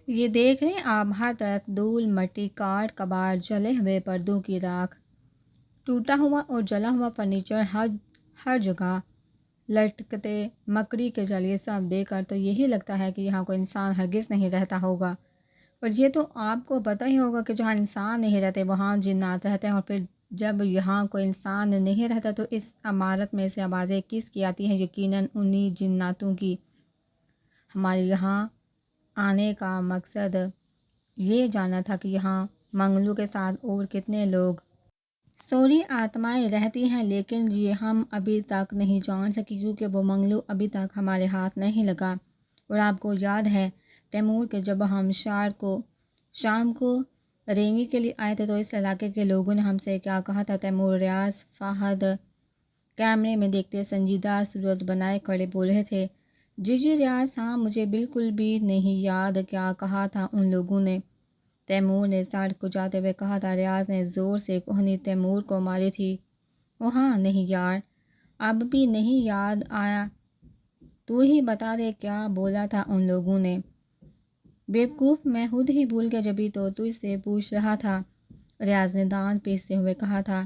یہ دیکھ رہے ہیں آپ، ہر طرف دھول مٹی، کاٹ کباڑ، جلے ہوئے پردوں کی راکھ، ٹوٹا ہوا اور جلا ہوا فرنیچر، ہر جگہ لٹکتے مکڑی کے جلیے، سب دیکھ کر تو یہی لگتا ہے کہ یہاں کوئی انسان ہرگز نہیں رہتا ہوگا۔ اور یہ تو آپ کو پتہ ہی ہوگا کہ جہاں انسان نہیں رہتے وہاں جنات رہتے ہیں، اور پھر جب یہاں کوئی انسان نہیں رہتا تو اس عمارت میں سے آوازیں کس کی آتی ہیں؟ یقیناً انہی جناتوں کی۔ ہمارے یہاں آنے کا مقصد یہ جاننا تھا کہ یہاں منگلو کے ساتھ اور کتنے لوگ سوری آتمائیں رہتی ہیں، لیکن یہ ہم ابھی تک نہیں جان سکے کیونکہ وہ منگلو ابھی تک ہمارے ہاتھ نہیں لگا۔ اور آپ کو یاد ہے تیمور کہ جب ہم شام کو رینگی کے لیے آئے تھے تو اس علاقے کے لوگوں نے ہم سے کیا کہا تھا؟ تیمور، ریاض، فہد کیمرے میں دیکھتے سنجیدہ صورت بنائے کھڑے بول رہے تھے۔ جی جی ریاض، ہاں مجھے بالکل بھی نہیں یاد کیا کہا تھا ان لوگوں نے، تیمور نے سر کھجاتے ہوئے کہا تھا۔ ریاض نے زور سے کوہنی تیمور کو ماری تھی۔ او ہاں، نہیں یار، اب بھی نہیں یاد آیا؟ تو ہی بتا دے کیا بولا تھا ان لوگوں نے؟ بیوقوف، میں خود ہی بھول گیا، جبھی تو تجھ سے پوچھ رہا تھا، ریاض نے دانت پیستے ہوئے کہا تھا۔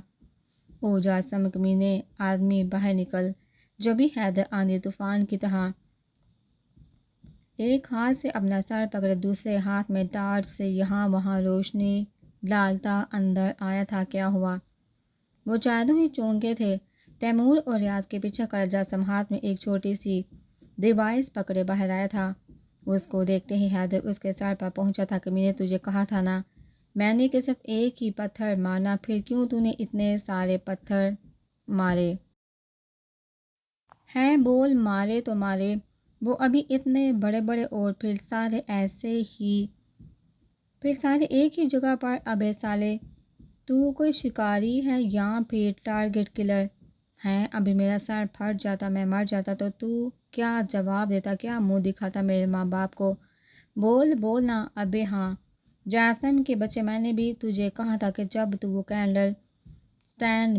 او جاسم کمینے آدمی، باہر نکل۔ جبھی حیدر آندھی طوفان کی طرح ایک ہاتھ سے اپنا سر پکڑے دوسرے ہاتھ میں ٹارچ سے یہاں وہاں روشنی ڈالتا اندر آیا تھا۔ کیا ہوا؟ وہ چاروں ہی چونکے تھے۔ تیمور اور ریاض کے پیچھے کھڑا جاسم ہاتھ میں ایک چھوٹی سی ڈیوائس پکڑے باہر آیا تھا۔ اس کو دیکھتے ہی حیدر اس کے سر پر پہنچا تھا۔ کمینے، تجھے کہا تھا نا میں نے کہ صرف ایک ہی پتھر مارنا، پھر کیوں تو نے اتنے سارے پتھر مارے ہیں؟ بول، مارے تو مارے، وہ ابھی اتنے بڑے بڑے، اور پھر سارے ایک ہی جگہ پر۔ ابے سالے، تو کوئی شکاری ہے یا پھر ٹارگٹ کلر ہے؟ ابھی میرا سر پھٹ جاتا، میں مر جاتا تو کیا جواب دیتا؟ کیا منہ دکھاتا میرے ماں باپ کو؟ بول نا۔ ابے ہاں جاسم کے بچے، میں نے بھی تجھے کہا تھا کہ جب تو وہ کینڈل سٹینڈ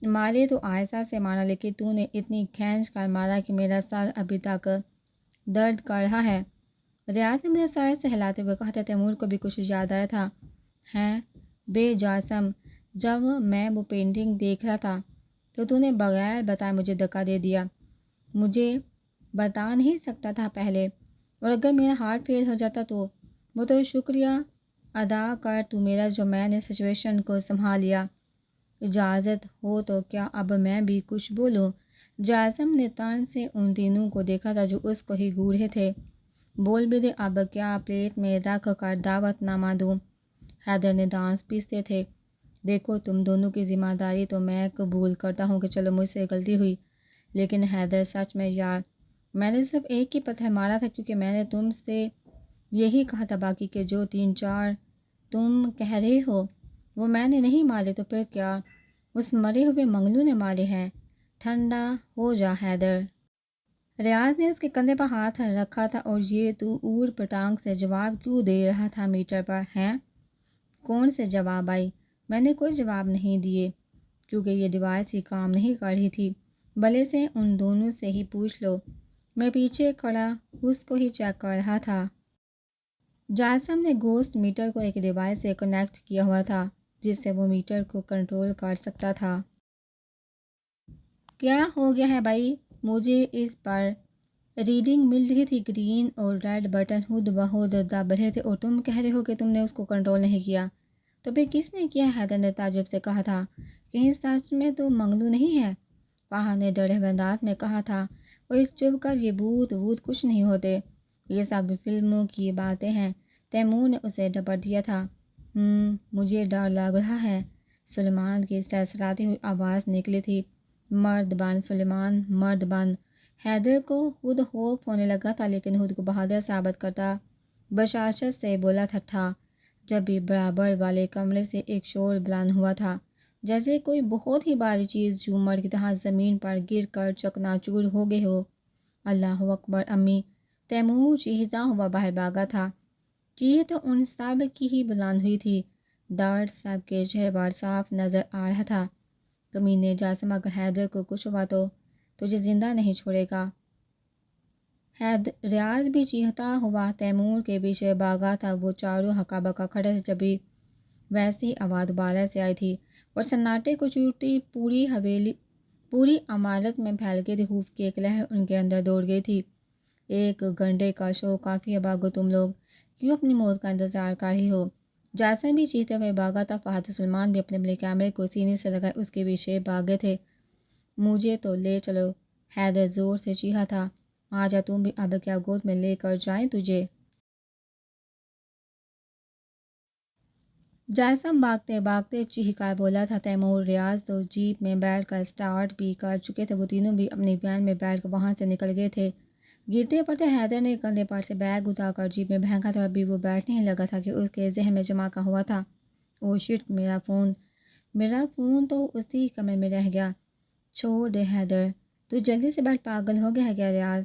مارے تو آہستہ سے مارا، لیکن تو نے اتنی کھینچ کر مارا کہ میرا سر ابھی تک درد کر رہا ہے۔ ریاض نے میرے سر سے ہلاتے ہوئے کہا تھا۔ تیمور کو بھی کچھ یاد آیا تھا۔ ہیں بے جاسم، جب میں وہ پینٹنگ دیکھ رہا تھا تو نے بغیر بتائے مجھے دھکا دے دیا۔ مجھے بتا نہیں سکتا تھا پہلے؟ اور اگر میرا ہارٹ فیل ہو جاتا تو؟ وہ تو شکریہ ادا کر تو میرا، جو میں نے سچویشن کو سنبھال لیا۔ اجازت ہو تو کیا اب میں بھی کچھ بولوں؟ جاسم نے طنز سے ان تینوں کو دیکھا تھا جو اس کو ہی گھور رہے تھے۔ بول بھی دے، اب کیا پلیٹ میں رکھ کر دعوت نامہ دوں؟ حیدر نے دانت پیستے تھے۔ دیکھو تم دونوں کی ذمہ داری تو میں قبول کرتا ہوں کہ چلو مجھ سے غلطی ہوئی، لیکن حیدر سچ میں یار، میں نے صرف ایک ہی پتھر مارا تھا کیونکہ میں نے تم سے یہی کہا تھا، باقی کے جو 3-4 تم کہہ رہے ہو وہ میں نے نہیں مارے۔ تو پھر کیا اس مرے ہوئے منگلو نے مارے ہیں؟ ٹھنڈا ہو جا حیدر۔ ریاض نے اس کے کندھے پر ہاتھ رکھا تھا۔ اور یہ تو اور پٹانگ سے جواب کیوں دے رہا تھا میٹر پر؟ ہیں کون سے جواب آئی؟ میں نے کوئی جواب نہیں دیے کیونکہ یہ ڈیوائس ہی کام نہیں کر رہی تھی۔ بھلے سے ان دونوں سے ہی پوچھ لو، میں پیچھے کھڑا اس کو ہی چیک کر رہا تھا۔ جاسم نے گھوسٹ میٹر کو ایک ڈیوائس سے کنیکٹ کیا ہوا تھا جس سے وہ میٹر کو کنٹرول کر سکتا تھا۔ کیا ہو گیا ہے بھائی؟ مجھے اس پر ریڈنگ مل رہی تھی، گرین اور ریڈ بٹن خود بخود دب رہے تھے، اور تم کہہ رہے ہو کہ تم نے اس کو کنٹرول نہیں کیا۔ تو پھر کس نے کیا؟ حیدر نے تعجب سے کہا تھا۔ کہیں سچ میں تو منگلو نہیں ہے؟ فہد نے ڈرے ہوئے انداز میں کہا تھا۔ اور چپ کر، یہ بھوت کچھ نہیں ہوتے، یہ سب فلموں کی باتیں ہیں، تیمور نے اسے ڈپٹ دیا تھا۔ مجھے ڈر لگ رہا ہے، سلیمان کی سرسراتی ہوئی آواز نکلی تھی۔ مرد بن سلیمان، مرد بن۔ حیدر کو خود خوف ہونے لگا تھا، لیکن خود کو بہادر ثابت کرتا بشاشت سے بولا تھا۔ جب بھی برابر والے کمرے سے ایک شور بلند ہوا تھا، جیسے کوئی بہت ہی بھاری چیز جھومر کی طرح زمین پر گر کر چکنا چور ہو گئی ہو۔ اللہ اکبر امی! تیمور چیختا ہوا باہر بھاگا تھا۔ چیخ تو ان سب کی ہی بلند ہوئی تھی، درد سب کے چہرے پر صاف نظر آ رہا تھا۔ کمینے جاسم، اگر حیدر کو کچھ ہوا تو تجھے زندہ نہیں چھوڑے گا۔ ریاض بھی چیختا ہوا تیمور کے پیچھے بھاگا تھا۔ وہ چاروں ہکا بکا کھڑے تھے، جبھی ویسی آواز دوبارہ سے آئی تھی اور سناٹے کو چوٹی پوری حویلی پوری عمارت میں پھیل گئی تھی۔ خوف کی ایک لہر ان کے اندر دوڑ گئی تھی۔ 1 گھنٹے کا شو کافی ہے، بھاگو تم لوگ، کیوں اپنی موت کا انتظار کر رہی ہو؟ جاسم بھی چیختے ہوئے بھاگا تھا۔ فہد و سلمان بھی اپنے اپنے کیمرے کو سینے سے لگائے اس کے پیچھے بھاگے تھے۔ مجھے تو لے چلو، حیدر زور سے چیخا تھا۔ آجا تم بھی، اب کیا گود میں لے کر جائیں تجھے؟ جاسم بھاگتے بھاگتے چیخ کر بولا تھا۔ تیمور، ریاض تو جیپ میں بیٹھ کر سٹارٹ بھی کر چکے تھے۔ وہ تینوں بھی اپنی وین میں بیٹھ کر وہاں سے نکل گئے تھے۔ گرتے پڑتے حیدر نے کندھے پر سے بیگ اتار کر جیپ میں پھینکا تھا۔ ابھی وہ بیٹھنے ہی لگا تھا کہ اس کے ذہن میں جمع کا ہوا تھا، او شٹ، میرا فون تو اسی کمرے میں رہ گیا۔ چھوڑ دے حیدر، تو جلدی سے بیٹھ، پاگل ہو گیا ہے کیا؟ ریاض،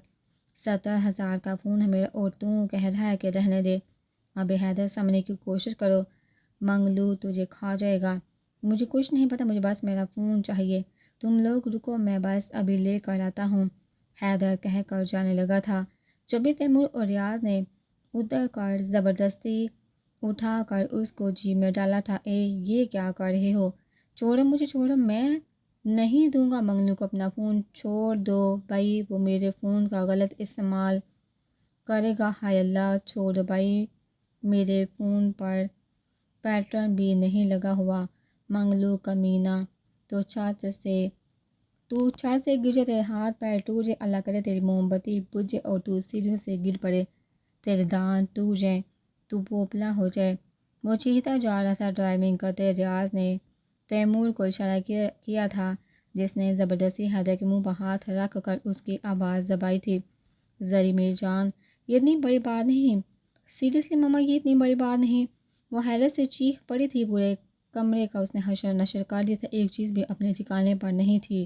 70,000 کا فون ہے میرا اور تو کہہ رہا ہے کہ رہنے دے۔ ابے حیدر، سمجھنے کی کوشش کرو، منگلو تجھے کھا جائے گا۔ مجھے کچھ نہیں پتا، مجھے بس میرا فون چاہیے۔ تم لوگ رکو، میں بس ابھی لے کر آتا ہوں، حیدر کہہ کر جانے لگا تھا۔ جبھی تیمور اور ریاض نے اتر کر زبردستی اٹھا کر اس کو جیب میں ڈالا تھا۔ اے یہ کیا کر رہے ہو؟ چھوڑو مجھے، چھوڑو، میں نہیں دوں گا منگلو کو اپنا فون۔ چھوڑ دو بھائی، وہ میرے فون کا غلط استعمال کرے گا۔ ہائے اللہ، چھوڑ دو بھائی، میرے فون پر پیٹرن بھی نہیں لگا ہوا۔ منگلو کمینہ، تو چھت سے گر جائے، تیرے ہاتھ پیر ٹوٹ جائے، اللہ کرے تیری موم بتی بجھ جائے اور تو سیڑھیوں سے گر پڑے، تیرے دانت ٹوٹ جائیں، تو پوپلا ہو جائے۔ وہ چیختا جا رہا تھا۔ ڈرائیونگ کرتے ریاض نے تیمور کو اشارہ کیا تھا، جس نے زبردستی حیدر کے منہ پر ہاتھ رکھ کر اس کی آواز دبائی تھی۔ زری میری جان، یہ اتنی بڑی بات نہیں، سیریسلی ماما، یہ اتنی بڑی بات نہیں۔ وہ حیرت سے چیخ پڑی تھی۔ پورے کمرے کا اس نے حشر نشر کر دیا تھا، ایک چیز بھی اپنے ٹھکانے پر نہیں تھی۔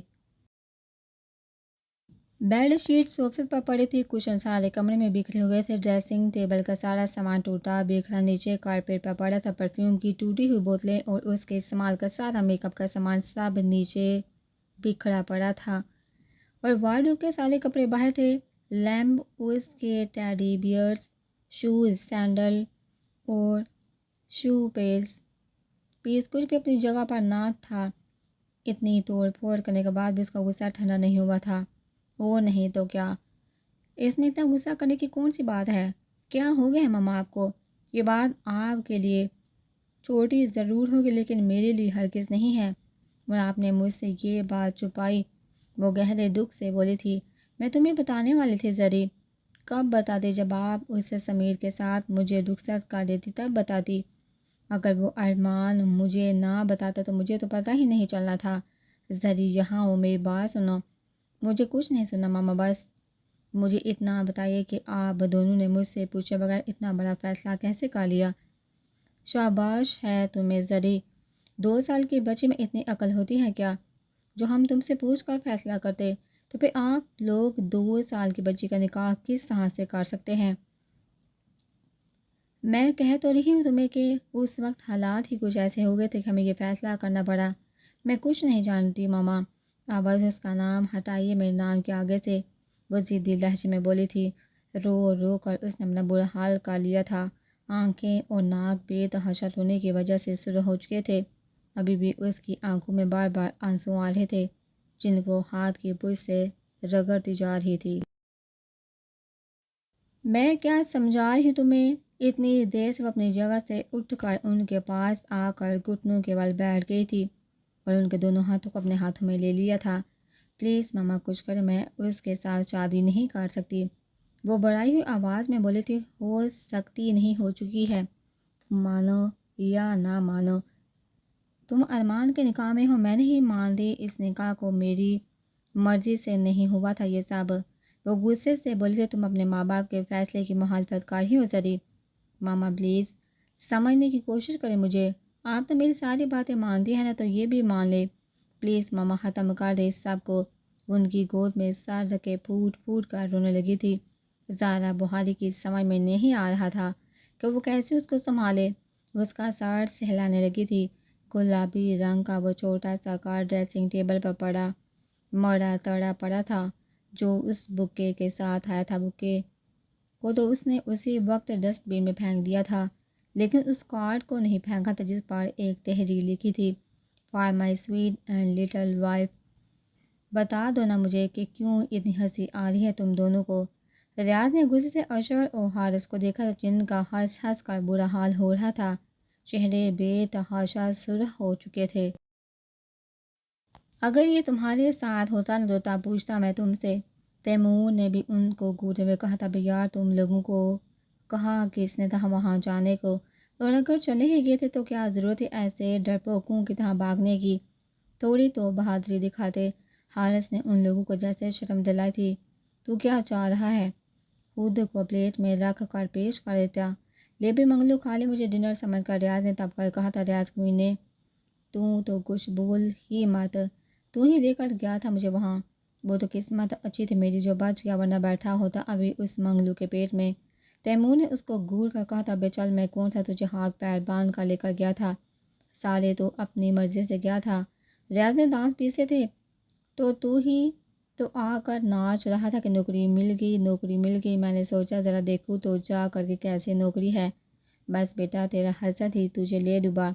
بیڈ شیٹ صوفے پر پڑی تھی، کشن سارے کمرے میں بکھرے ہوئے تھے، ڈریسنگ ٹیبل کا سارا سامان ٹوٹا بکھرا نیچے کارپیٹ پر پڑا تھا، پرفیوم کی ٹوٹی ہوئی بوتلیں اور اس کے استعمال کا سارا میک اپ کا سامان سب نیچے بکھرا پڑا تھا، اور وارڈروب کے سارے کپڑے باہر تھے۔ لیمپ، اس کے ٹیڈی بیئرز، شوز، سینڈل اور شو پیس کچھ بھی اپنی جگہ پر نہ تھا۔ اتنی توڑ پھوڑ کرنے کے بعد بھی اس کا غصہ ٹھنڈا نہیں ہوا تھا۔ اور نہیں تو کیا، اس میں اتنا غصہ کرنے کی کون سی بات ہے؟ کیا ہو گیا ہے ماما آپ کو؟ یہ بات آپ کے لیے چھوٹی ضرور ہوگی لیکن میرے لیے ہرگز نہیں ہے، اور آپ نے مجھ سے یہ بات چھپائی۔ وہ گہرے دکھ سے بولی تھی۔ میں تمہیں بتانے والی تھی زری۔ کب بتاتے؟ جب آپ اسے سمیر کے ساتھ مجھے رخصت کر دیتی تب بتاتی۔ اگر وہ ارمان مجھے نہ بتاتا تو مجھے تو پتہ ہی نہیں چلنا تھا۔ زری یہاں وہ میری بات سنو۔ مجھے کچھ نہیں سننا ماما، بس مجھے اتنا بتائیے کہ آپ دونوں نے مجھ سے پوچھے بغیر اتنا بڑا فیصلہ کیسے کر لیا؟ شاباش ہے تمہیں زری، 2 سال کی بچی میں اتنی عقل ہوتی ہے کیا جو ہم تم سے پوچھ کر فیصلہ کرتے؟ تو پھر آپ لوگ 2 سال کی بچی کا نکاح کس طرح سے کر سکتے ہیں؟ میں کہہ تو رہی ہوں تمہیں کہ اس وقت حالات ہی کچھ ایسے ہو گئے تھے کہ ہمیں یہ فیصلہ کرنا پڑا۔ میں کچھ نہیں جانتی ماما، آواز اس کا نام ہٹائیے میرے نام کے آگے سے، وہ ضدی لہجے میں بولی تھی۔ رو رو کر اس نے اپنا برا حال کر لیا تھا، آنکھیں اور ناک بے تحاشا رونے کی وجہ سے سرخ ہو چکے تھے۔ ابھی بھی اس کی آنکھوں میں بار بار آنسو آ رہے تھے جن کو ہاتھ کی پش سے رگڑتی جا رہی تھی۔ میں کیا سمجھا رہی ہوں تمہیں؟ اتنی دیر سے وہ اپنی جگہ سے اٹھ کر ان کے پاس آ کر گھٹنوں کے بل بیٹھ گئی تھی اور ان کے دونوں ہاتھوں کو اپنے ہاتھوں میں لے لیا تھا۔ پلیز ماما کچھ کر، میں اس کے ساتھ شادی نہیں کر سکتی، وہ بڑھائی ہوئی آواز میں بولی تھی۔ ہو سکتی نہیں، ہو چکی ہے، تم مانو یا نہ مانو، تم ارمان کے نکاح میں ہو، میں نہیں مان رہی اس نکاح کو، میری مرضی سے نہیں ہوا تھا یہ سب، وہ غصے سے بولی تھی۔ تم اپنے ماں باپ کے فیصلے کی مخالفت کر رہی ہو زری۔ ماما پلیز سمجھنے کی کوشش کریں مجھے، آپ تو میری ساری باتیں مانتی ہیں نا، تو یہ بھی مان لے پلیز ماما، ختم کر دے اس سب کو۔ ان کی گود میں سر رکھے پھوٹ پھوٹ کر رونے لگی تھی۔ زارا بحاری کی سمجھ میں نہیں آ رہا تھا کہ وہ کیسے اس کو سنبھالے، اس کا سر سہلانے لگی تھی۔ گلابی رنگ کا وہ چھوٹا سا کارڈ ڈریسنگ ٹیبل پر پڑا مڑا تڑا پڑا تھا، جو اس بکے کے ساتھ آیا تھا، بکے کو تو اس نے اسی وقت ڈسٹ بن میں پھینک دیا تھا، لیکن اس کارڈ کو نہیں پھینکا تھا جس پر ایک تحریر لکھی تھی، for my sweet and little wife. بتا دو نا مجھے کہ کیوں اتنی ہنسی آ رہی ہے تم دونوں کو۔ ریاض نے غصے سے اشر اور حارث کو دیکھا جن کا ہنس ہنس کر برا حال ہو رہا تھا، چہرے بے تحاشا سرخ ہو چکے تھے۔ اگر یہ تمہارے ساتھ ہوتا نہ ہوتا پوچھتا میں تم سے۔ تیمور نے بھی ان کو گھورتے ہوئے کہا تھا، بے یار تم لوگوں کو کہا کس نے تھا وہاں جانے کو، اور اگر چلے ہی گئے تھے تو کیا ضرورت ہے ایسے ڈرپوکوں کی طرح بھاگنے کی، تھوڑی تو بہادری دکھاتے۔ حارث نے ان لوگوں کو جیسے شرم دلائی تھی۔ تو کیا چاہ رہا ہے؟ خود کو پلیٹ میں رکھ کر پیش کر دیتا، لے بھی منگلو کھا لے مجھے ڈنر سمجھ کر ریاض نے تب کر کہا تھا۔ ریاض کوئی نے تو کچھ بول ہی مت، تو ہی لے کر گیا تھا مجھے وہاں، وہ تو قسمت اچھی تھی میری جو بچ گیا ورنہ بیٹھا ہوتا ابھی اس منگلو کے پیٹ میں۔ تیمور نے اس کو گھور کر کہا تھا، بے چل میں کون سا تجھے ہاتھ پیر باندھ کر لے کر گیا تھا، سالے تو اپنی مرضی سے گیا تھا۔ ریاض نے دانت پیسے تھے، تو ہی تو آ کر ناچ رہا تھا کہ نوکری مل گئی نوکری مل گئی، میں نے سوچا ذرا دیکھوں تو جا کر کے کیسی نوکری ہے، بس بیٹا تیرا حسد ہی تجھے لے ڈوبا۔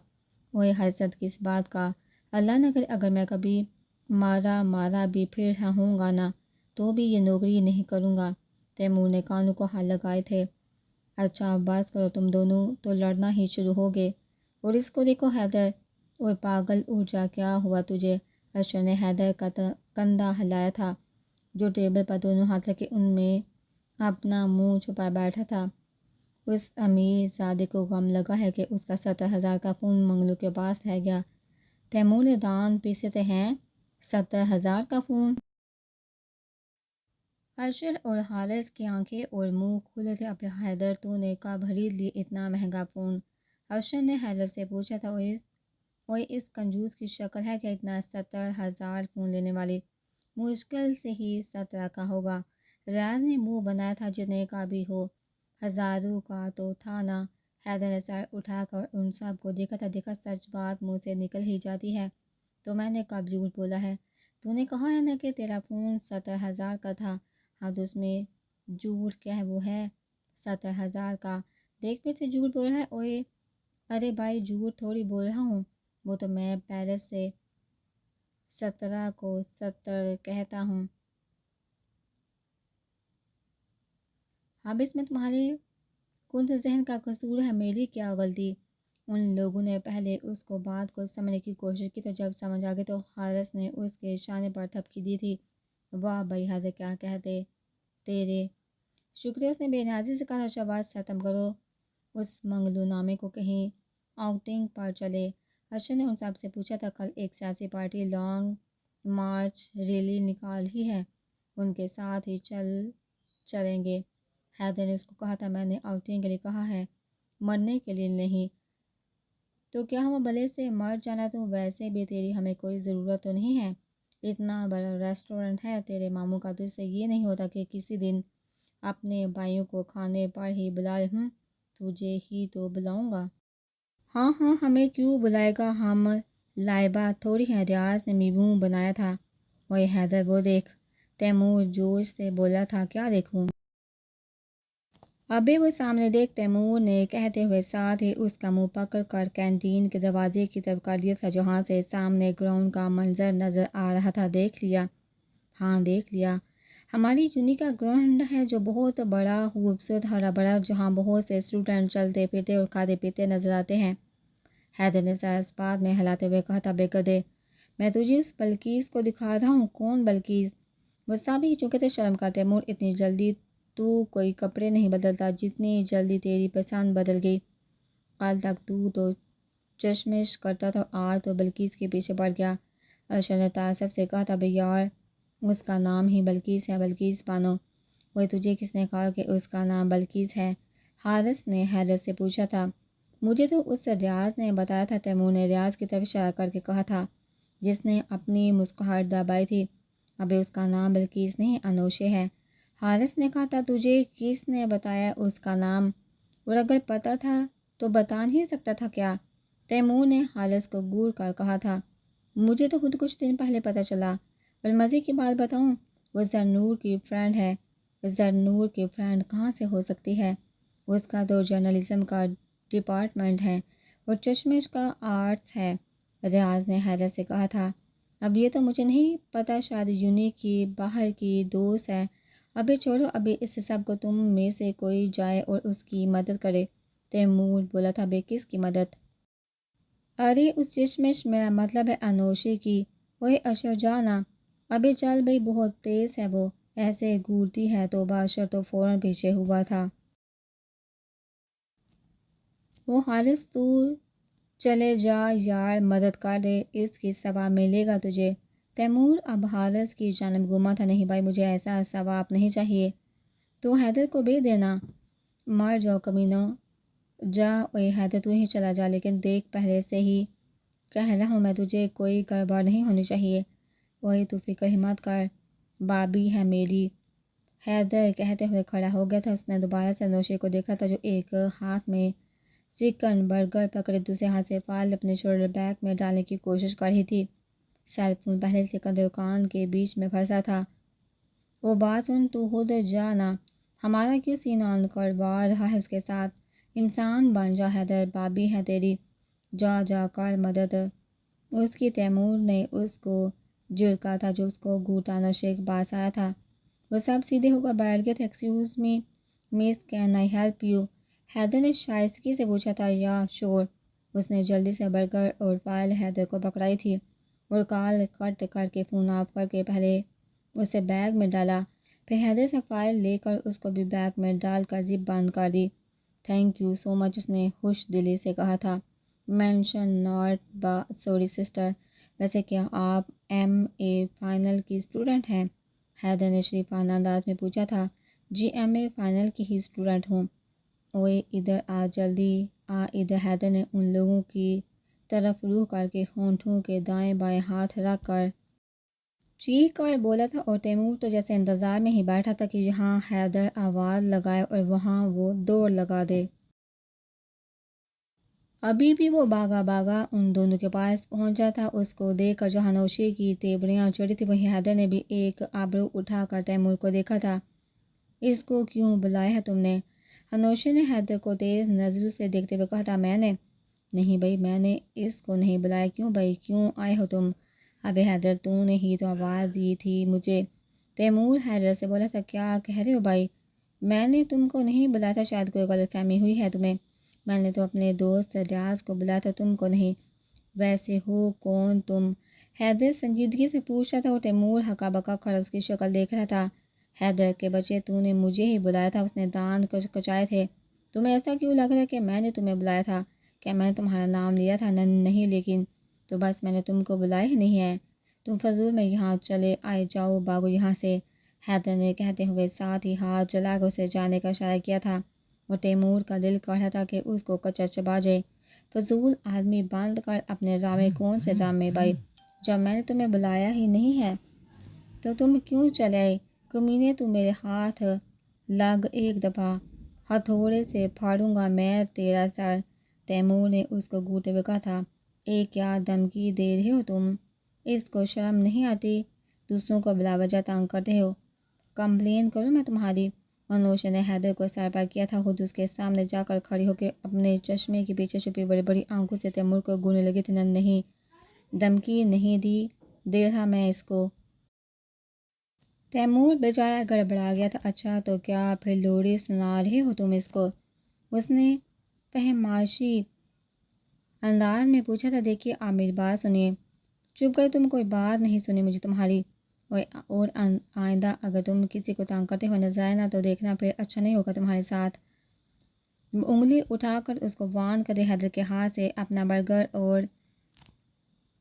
وہی حسد کس بات کا؟ اللہ نہ کرے اگر میں کبھی مارا بھی پھر ہوں گا نا تو بھی یہ نوکری نہیں کروں گا۔ تیمور نے کانوں کو ہاتھ لگائے تھے۔ اچھا بس کرو تم دونوں تو لڑنا ہی شروع ہو گئے، اور اس کو دیکھو حیدر، اوے پاگل اٹھ جا کیا ہوا تجھے؟ اشر نے حیدر کا کندھا ہلایا تھا جو ٹیبل پر دونوں ہاتھ رکھے ان میں اپنا منہ چھپائے بیٹھا تھا۔ اس امیر زادے کو غم لگا ہے کہ اس کا 70,000 کا فون منگلو کے پاس رہ گیا۔ تیمور نے دان پیستے ہیں 70,000 کا فون؟ اشر اور حارث کی آنکھیں اور منہ کھلے تھے۔ اب حیدر تو نے کب خرید لی اتنا مہنگا فون؟ اشر نے حیدر سے پوچھا تھا، اور اس کنجوس کی شکل ہے کہ اتنا 70,000 فون لینے والی؟ مشکل سے ہی 17 کا ہوگا۔ ریاض نے منہ بنایا تھا، جتنے کا بھی ہو، ہزاروں کا تو تھا نا۔ حیدر نے سر اٹھا کر ان سب کو دیکھا تھا، دیکھا سچ بات منہ سے نکل ہی جاتی ہے تو میں نے کب جھوٹ بولا ہے؟ تو نے کہا ہے نا کہ تیرا فون 70,000 کا تھا، ہاں تو اس میں جھوٹ کیا ہے؟ وہ ہے 70,000 کا، دیکھ پھر سے جھوٹ بول رہا ہے۔ اوئے ارے بھائی جھوٹ تھوڑی بول رہا ہوں، وہ تو میں پیرس سے 17 کو 70 کہتا ہوں۔ اب اس میں تمہارے کن ذہن کا قصور ہے، میری کیا غلطی؟ ان لوگوں نے پہلے اس کو بات کو سمجھنے کی کوشش کی تو جب سمجھ آ گئی تو حارث نے اس کے شانے پر تھپکی دی تھی۔ واہ بھائی حیدر کیا کہتے تیرے شکریہ، اس نے بے نیازی سے کہا، شاباش ختم کرو اس منگلو نامے کو، کہیں آؤٹنگ پر چلے۔ اشر نے ان سب سے پوچھا تھا، کل ایک سیاسی پارٹی لانگ مارچ ریلی نکال ہی ہے، ان کے ساتھ ہی چلیں گے؟ حیدر نے اس کو کہا تھا، میں نے آؤٹنگ کے لیے کہا ہے، مرنے کے لیے نہیں۔ تو کیا ہوا بھلے سے مر جانا، تو ویسے بھی تیری ہمیں کوئی ضرورت تو نہیں ہے، اتنا بڑا ریسٹورنٹ ہے تیرے ماموں کا، تجھ سے یہ نہیں ہوتا کہ کسی دن اپنے بھائیوں کو کھانے پر ہی بلا لے؟ تجھے ہی تو بلاؤں گا۔ ہاں ہاں ہمیں کیوں بلائے گا، ہم لائبہ تھوڑی ہیں۔ ریاض نے منہ بنایا تھا۔ اوئے حیدر وہ دیکھ، تیمور جوش سے بولا تھا۔ کیا دیکھوں؟ ابھی وہ سامنے دیکھ، تیمور نے کہتے ہوئے ساتھ ہی اس کا منہ پکڑ کر کینٹین کے دروازے کی طرف کر دیا تھا جہاں سے سامنے گراؤنڈ کا منظر نظر آ رہا تھا۔ دیکھ لیا؟ ہاں دیکھ لیا، ہماری یونی کا گراؤنڈ ہے جو بہت بڑا خوبصورت ہرا بھرا، جہاں بہت سے اسٹوڈنٹ چلتے پھرتے اور کھاتے پیتے نظر آتے ہیں۔ حیدر نے سر اس بات میں ہلاتے ہوئے کہا تھا، بے گدے میں تجھے اس بلقیس کو دکھا رہا ہوں۔ کون بلقیس؟ وہ سب ہی چونکے تھے شرم کرتے۔ تیمور اتنی جلدی تو کوئی کپڑے نہیں بدلتا جتنی جلدی تیری پسند بدل گئی، کل تک تو چشمش کرتا تھا، آج تو بلقیس کے پیچھے پڑ گیا۔ اشر نے تعصب سے کہا تھا، بھئی یار اس کا نام ہی بلقیس ہے، بلقیس بانو۔ وہ تجھے کس نے کہا کہ اس کا نام بلقیس ہے؟ حارث نے حیدر سے پوچھا تھا۔ مجھے تو اس ریاض نے بتایا تھا۔ تیمور نے ریاض کی طرف اشارہ کر کے کہا تھا جس نے اپنی مسکراہٹ دبائی تھی، ابھی اس کا نام بلقیس نہیں انوشے ہے۔ حارث نے کہا تھا، تجھے کس نے بتایا اس کا نام؟ اور اگر پتہ تھا تو بتا نہیں سکتا تھا کیا؟ تیمور نے حارث کو گور کر کہا تھا، مجھے تو خود کچھ دن پہلے پتہ چلا، اور مزے کی بات بتاؤں، وہ ذرنور کی فرینڈ ہے۔ ذرنور کی فرینڈ کہاں سے ہو سکتی ہے؟ اس کا تو جرنلزم کا ڈپارٹمنٹ ہے اور چشمش کا آرٹس ہے، ریاض نے حیرت سے کہا تھا۔ اب یہ تو مجھے نہیں پتہ، شاید یونی کی باہر کی دوست ہے۔ ابھی چھوڑو، ابھی اس سب کو تم میں سے کوئی جائے اور اس کی مدد کرے۔ تیمور بولا تھا، بے کس کی مدد؟ ارے اس چشمش، میرا مطلب ہے انوشے کی۔ وہی اشر جانا، ابھی چل بھئی، بہت تیز ہے وہ، ایسے گھورتی ہے تو باشر تو فوراً پیچھے ہوا تھا۔ وہ حارث تو چلے جا یار، مدد کر دے، اس کی ثواب ملے گا تجھے۔ تیمور اب حارث کی جانب گھوما تھا، نہیں بھائی، مجھے ایسا ثواب نہیں چاہیے، تو حیدر کو بھی دینا۔ مر جاؤ کمینو، جا اوے حیدر، تو ہی چلا جا، لیکن دیکھ پہلے سے ہی کہہ رہا ہوں میں تجھے، کوئی گڑبڑ نہیں ہونی چاہیے۔ وہی تو فکر ہی مت کر، بابی ہے میری۔ حیدر کہتے ہوئے کھڑا ہو گیا تھا۔ اس نے دوبارہ سے انوشے کو دیکھا تھا جو ایک ہاتھ میں چکن برگر پکڑے دوسرے ہاتھ سے فائل اپنے شولڈر بیگ میں ڈالنے کی کوشش کر رہی تھی۔ سیل فون پہلے سے کندھے کان کے بیچ میں پھنسا تھا۔ وہ بات سن، تو خود جا نا، ہمارا کیوں سینہ آن کروا رہا ہے اس کے ساتھ؟ انسان بن جا حیدر، بابی ہے تیری، جا جا کر مدد۔ اس کی تیمور نے اس کو جھڑکا تھا جو اس کو گھوٹا نشے کے پاس آیا تھا۔ وہ سب سیدھے ہو کر بیٹھ گئے تھے۔ Excuse me miss, can I help you? Haider نے شائستگی سے پوچھا تھا۔ یا شور۔ اس نے جلدی سے برگر اور فائل حیدر کو پکڑائی تھی اور کال کٹ کر کے فون آف کر کے پہلے اسے بیگ میں ڈالا، پھر حیدر سے فائل لے کر اس کو بھی بیگ میں ڈال کر زپ بند کر دی۔ تھینک یو سو مچ، اس نے خوش دلی سے کہا تھا۔ مینشن ناٹ با سوری سسٹر، ویسے کیا آپ ایم اے فائنل کی اسٹوڈنٹ ہیں؟ حیدر نے شریفانہ انداز میں پوچھا تھا۔ جی ایم اے فائنل کی ہی اسٹوڈنٹ ہوں۔ اوئے ادھر آ، جلدی آ ادھر۔ حیدر نے ان لوگوں کی طرف روح کر کے ہونٹوں کے دائیں بائیں ہاتھ رکھ کر چیخ کر بولا تھا، اور تیمور تو جیسے انتظار میں ہی بیٹھا تھا کہ یہاں حیدر آواز لگائے اور وہاں وہ دوڑ لگا دے۔ ابھی بھی وہ بھاگا بھاگا ان دونوں کے پاس پہنچا تھا۔ اس کو دیکھ کر جہاں نوشے کی تیوریاں چڑھی تھی، وہیں حیدر نے بھی ایک آبرو اٹھا کر تیمور کو دیکھا تھا۔ اس کو کیوں بلایا ہے تم نے؟ انوشے نے حیدر کو تیز نظروں سے دیکھتے ہوئے کہا تھا۔ میں نے نہیں بھائی، میں نے اس کو نہیں بلایا۔ کیوں بھائی، کیوں آئے ہو تم؟ ابے حیدر، تو نے ہی تو آواز دی تھی مجھے۔ تیمور حیدر سے بولا تھا۔ کیا کہہ رہے ہو بھائی؟ میں نے تم کو نہیں بلایا تھا، شاید کوئی غلط فہمی ہوئی ہے تمہیں۔ میں نے تو اپنے دوست ریاض کو بلایا تھا، تم کو نہیں۔ ویسے ہو کون تم؟ حیدر سنجیدگی سے پوچھا تھا اور تیمور ہکا بکا کھڑا اس کی شکل دیکھ رہا تھا۔ حیدر کے بچے، تو نے مجھے ہی بلایا تھا، اس نے دانت کچائے تھے۔ تمہیں ایسا کیوں لگ رہا ہے کہ میں نے تمہیں بلایا تھا؟ کیا میں نے تمہارا نام لیا تھا؟ نہیں، لیکن تو بس میں نے تم کو بلایا ہی نہیں ہے۔ تم فضول میں یہاں چلے آئے، جاؤ بھاگو یہاں سے، حیدر نے کہتے ہوئے ساتھ ہی ہاتھ چلا کر اسے جانے کا اشارہ کیا تھا، اور تیمور کا دل کر رہا تھا کہ اس کو کچا چبا جائے۔ فضول آدمی، بند کر اپنے ڈرامے۔ کون سے ڈرامے بھائی؟ جب میں نے تمہیں بلایا ہی نہیں ہے تو تم کیوں چلے آئے؟ کمینے، تو میرے ہاتھ لگ، ایک دفعہ ہتھوڑے سے پھاڑوں گا میں تیرا سر، تیمور نے اس کو گھورتے ہوئے کہا تھا۔ اے کیا دھمکی دے رہے ہو تم؟ اس کو شرم نہیں آتی؟ دوسروں کو بلا وجہ تنگ کرتے ہو؟ کمپلین کروں میں تمہاری؟ انوشے نے حیدر کو سر پر کیا تھا، خود اس کے سامنے جا کر کھڑی ہو کے اپنے چشمے کے پیچھے چھپی بڑی بڑی آنکھوں سے تیمور کو گھورنے لگی تھی۔ نہیں، دھمکی نہیں دے رہا میں اس کو۔ تیمور بیچارہ گڑبڑا گیا تھا۔ اچھا تو کیا پھر لوری سنا رہے ہو تم اس کو؟ اس نے فہمائشی انداز میں پوچھا تھا۔ دیکھیے آپ میری بات سنیے، چپ کر، تم کوئی بات نہیں سنی مجھے تمہاری، اور آئندہ اگر تم کسی کو تنگ کرتے ہوئے نظر آئے نا تو دیکھنا پھر اچھا نہیں ہوگا تمہارے ساتھ۔ انگلی اٹھا کر اس کو وارن کر حیدر کے ہاتھ سے اپنا برگر اور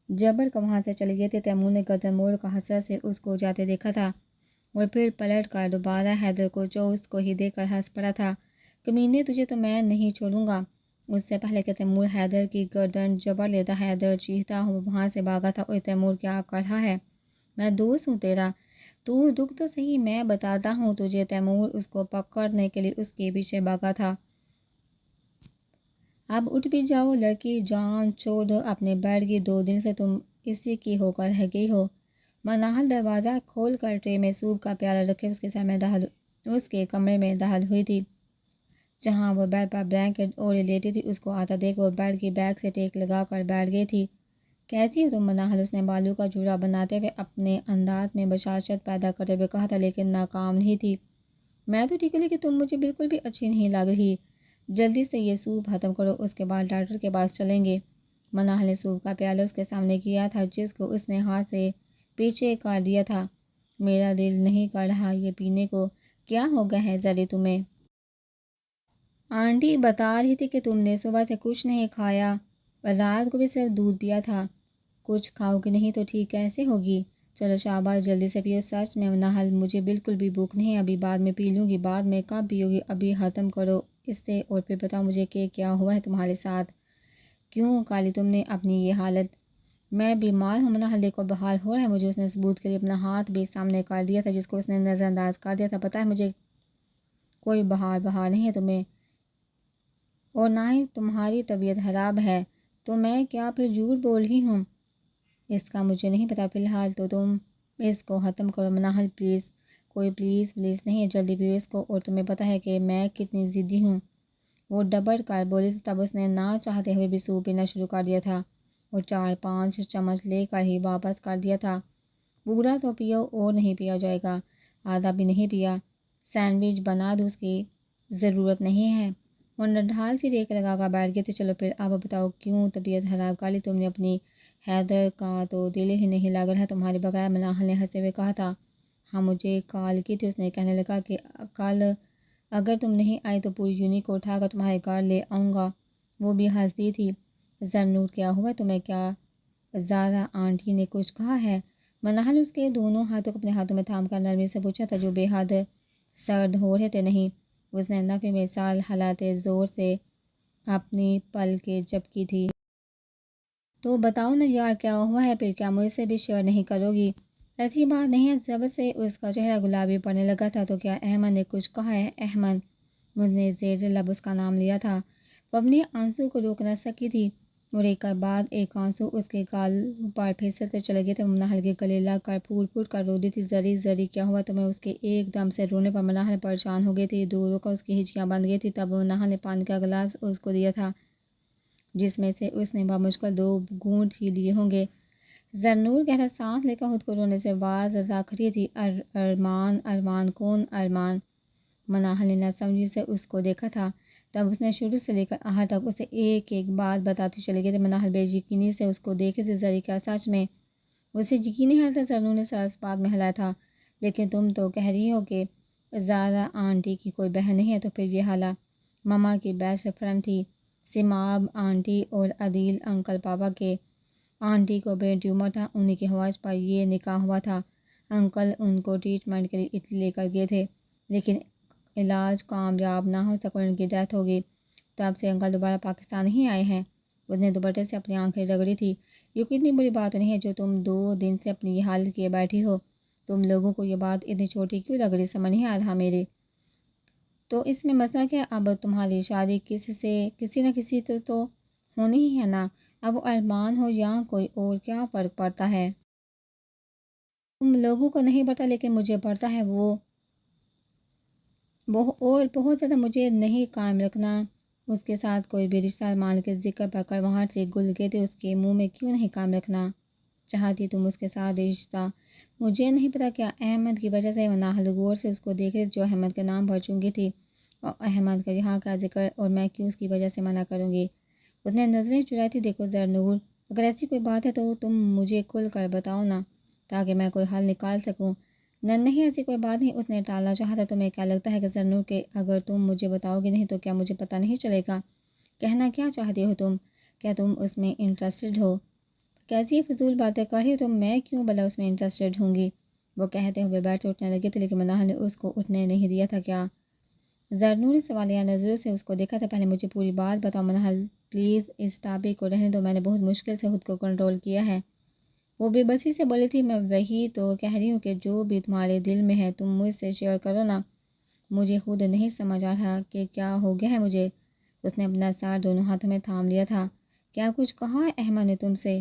جبر کا وہاں سے چلے گئے تھے۔ تیمور نے گردن موڑ کر حسرت سے اس کو جاتے دیکھا تھا اور پھر پلٹ کر دوبارہ حیدر کو جو اس کو ہی دیکھ کر ہنس پڑا تھا۔ کمینے، تجھے تو میں نہیں چھوڑوں گا۔ اس سے پہلے کہ تیمور حیدر کی گردن جبر لیتا، حیدر چیختا ہوا وہاں سے بھاگا تھا۔ اور تیمور، کیا کر رہا ہے؟ میں دوست ہوں تیرا، تو رک تو صحیح، میں بتاتا ہوں تجھے۔ تیمور اس کو پکڑنے کے لیے اس کے پیچھے بھاگا تھا۔ اب اٹھ بھی جاؤ لڑکی، جان چھوڑ دو اپنے بیڈ کی، 2 دن سے تم اسی کی ہو کر رہ گئی ہو۔ منال دروازہ کھول کر ٹرے میں سوپ کا پیالہ رکھے اس کے کمرے میں داخل ہوئی تھی، جہاں وہ بیڈ پر بلینکٹ اوڑھے لیٹی تھی۔ اس کو آتا دیکھ وہ بیڈ کی بیک سے ٹیک لگا کر بیٹھ گئی تھی۔ کیسی ہو تم منال؟ اس نے بالوں کا جوڑا بناتے ہوئے اپنے انداز میں بشاشت پیدا کرتے ہوئے کہا تھا، لیکن ناکام نہیں تھی۔ میں تو ٹھیک ہے، لیکن تم مجھے بالکل بھی اچھی نہیں لگ رہی۔ جلدی سے یہ سوپ ختم کرو، اس کے بعد ڈاکٹر کے پاس چلیں گے۔ منال نے سوپ کا پیالہ اس کے سامنے کیا تھا، جس کو اس نے ہاتھ سے پیچھے کر دیا تھا۔ میرا دل نہیں کر رہا یہ پینے کو۔ کیا ہو گیا ہے زری تمہیں؟ آنٹی بتا رہی تھی کہ تم نے صبح سے کچھ نہیں کھایا اور رات کو بھی صرف دودھ پیا تھا۔ کچھ کھاؤ گی نہیں تو ٹھیک کیسے ہوگی؟ چلو شاباش، جلدی سے پیو۔ سچ میں منال مجھے بالکل بھی بھوک نہیں، ابھی بعد میں پی لوں گی۔ بعد میں کب پیو گی؟ ابھی ختم کرو اس سے اور پھر بتاؤ مجھے کہ کیا ہوا ہے تمہارے ساتھ۔ کیوں کالی تم نے اپنی یہ حالت؟ میں بیمار ہوں منال، دیکھو بخار ہو رہا ہے مجھے۔ اس نے ثبوت کے لیے اپنا ہاتھ بھی سامنے کر دیا تھا، جس کو اس نے نظر انداز کر دیا تھا۔ پتہ ہے مجھے کوئی بخار نہیں ہے تمہیں، اور نہ ہی تمہاری طبیعت خراب ہے، تو میں کیا پھر جھوٹ بول رہی ہوں؟ اس کا مجھے نہیں پتا، فی الحال تو تم اس کو ختم کرو منال پلیز۔ کوئی پلیز پلیز نہیں، جلدی پیو اس کو، اور تمہیں پتہ ہے کہ میں کتنی ضدی ہوں۔ وہ ڈبڑ کر بولی تھی، تب اس نے نہ چاہتے ہوئے بھی سوپ پینا شروع کر دیا تھا اور 4-5 چمچ لے کر ہی واپس کر دیا تھا۔ پورا تو پیو اور نہیں پیا جائے گا، آدھا بھی نہیں پیا۔ سینڈوچ بنا دو، اس کی ضرورت نہیں ہے۔ وہ نڈھال سی ریک لگا کر بیٹھ گئے تھے۔ چلو پھر اب بتاؤ کیوں طبیعت خراب کالی؟ تم نے اپنی حیدر کا تو دل ہی نہیں لگ رہا تمہارے بغیر، منال نے ہنستے ہوئے کہا تھا۔ ہاں مجھے کال کی تھی، اس نے کہنے لگا کہ کل اگر تم نہیں آئی تو پوری یونٹ کو اٹھا کر تمہارے گھر لے آؤں گا۔ وہ بھی ہنستی تھی۔ زرنور کیا ہوا تمہیں؟ کیا زارا آنٹی نے کچھ کہا ہے؟ منال اس کے دونوں ہاتھوں کو اپنے ہاتھوں میں تھام کر نرمی سے پوچھا تھا، جو بے حد سرد ہو رہے تھے۔ نہیں، اس نے نفی میں سال ہلاتے زور سے اپنی پلکیں جھپکی تھی۔ تو بتاؤ نا یار کیا ہوا ہے پھر؟ کیا مجھ سے بھی شیئر نہیں کرو گی؟ ایسی بات نہیں ہے، ضبط سے اس کا چہرہ گلابی پڑنے لگا تھا۔ تو کیا احمد نے کچھ کہا ہے؟ احمد؟ مجھ نے زیر لب اس کا نام لیا تھا۔ وہ اپنی آنسو کو روک نہ سکی تھی اور ایک کے بعد ایک آنسو اس کے گال پر پھسلتے چلے گئے تھے۔ منال کے گلے لگ کر پھوٹ پھوٹ کر رو دی تھی۔ زری زری کیا ہوا تمہیں؟ اس کے ایک دم سے رونے پر منال پریشان ہو گئی تھی۔ دو رو کر اس کی ہچکیاں بند گئی تھی۔ تب منال نے پانی کا گلاس اس کو دیا تھا، جس میں سے اس نے بمشکل 2 گھونٹ ہی لیے ہوں گے۔ زرنور گہرا سانس لے کر خود کو رونے سے باز رکھ رہی تھی۔ ارمان ارمان کون ارمان؟ منال نے ناسمجھی سے اس کو دیکھا تھا۔ تب اس نے شروع سے لے کر آخر تک اسے ایک ایک بات بتاتی چلی گئی تھی۔ منال بے یقینی سے اس کو دیکھ رہی تھی۔ زری کیا سچ میں؟ اسے یقین نہیں آ رہا تھا۔ زرنور نے سر اس بات میں ہلایا تھا، لیکن تم تو کہہ رہی ہو کہ زارا آنٹی کی کوئی بہن نہیں ہے، تو پھر یہ حالہ؟ ماما کی بیسٹ فرینڈ تھی سیماب آنٹی، اور عدیل انکل پاپا کے۔ آنٹی کو برین ٹیومر تھا، انہی کی خواہش پر یہ نکاح ہوا تھا۔ انکل ان کو ٹریٹمنٹ کے لیے اٹلی لے کر گئے تھے، لیکن علاج کامیاب نہ ہو سکا اور ان کی ڈیتھ ہو گئی۔ تب سے انکل دوبارہ پاکستان نہیں آئے ہیں۔ اس نے دوپٹے سے اپنی آنکھیں رگڑی تھی۔ یہ کوئی اتنی بڑی بات نہیں ہے جو تم 2 دن سے اپنی یہ حالت کیے بیٹھی ہو۔ تم لوگوں کو یہ بات اتنی چھوٹی کیوں لگ رہی؟ سمجھ نہیں آ رہا میرے۔ تو اس میں مسئلہ کیا؟ اب تمہاری شادی کسی نہ کسی تو ہونی ہی ہے نا۔ اب ارمان ہو یا کوئی اور، کیا فرق پڑتا ہے؟ تم لوگوں کو نہیں پڑتا، لیکن مجھے پڑتا ہے۔ وہ اور بہت زیادہ مجھے نہیں قائم رکھنا اس کے ساتھ کوئی بھی رشتہ۔ ارمان کے ذکر پر کڑواہٹ سے گل گئے تھے اس کے منہ میں۔ کیوں نہیں قائم رکھنا چاہتی تم اس کے ساتھ رشتہ؟ مجھے نہیں پتا۔ کیا احمد کی وجہ سے؟ منال غور سے اس کو دیکھ رہی جو احمد کے نام پر چونکی تھی۔ اور احمد کا یہاں کا ذکر، اور میں کیوں اس کی وجہ سے منع کروں گی؟ اس نے نظریں چرائی تھی۔ دیکھو زرنور، اگر ایسی کوئی بات ہے تو تم مجھے کھل کر بتاؤ نا، تاکہ میں کوئی حل نکال سکوں۔ نہیں ایسی کوئی بات نہیں، اس نے ٹالنا چاہا تھا۔ تمہیں کیا لگتا ہے کہ زرنور کہ اگر تم مجھے بتاؤ گی نہیں تو کیا مجھے پتہ نہیں چلے گا؟ کہنا کیا چاہتی ہو تم؟ کیا تم اس میں انٹرسٹڈ ہو؟ کیسی فضول باتیں کر رہی ہو تم؟ میں کیوں بھلا اس میں انٹرسٹڈ ہوں گی؟ وہ کہتے ہوئے بیٹھ اٹھنے لگے تھے، لیکن منال نے اس کو اٹھنے نہیں دیا تھا۔ کیا؟ زرنور نے سوالیہ نظروں سے اس کو دیکھا تھا۔ پہلے مجھے پوری بات بتاؤ منال پلیز، اس ٹاپک کو رہنے دو، میں نے بہت مشکل سے خود کو کنٹرول کیا ہے۔ وہ بے بسی سے بولی تھی، میں وہی تو کہہ رہی ہوں کہ جو بھی تمہارے دل میں ہے تم مجھ سے شیئر کرو نا۔ مجھے خود نہیں سمجھ آ رہا کہ کیا ہو گیا ہے مجھے۔ اس نے اپنا سر دونوں ہاتھوں میں تھام لیا تھا۔ کیا کچھ کہا ہے احمد نے تم سے؟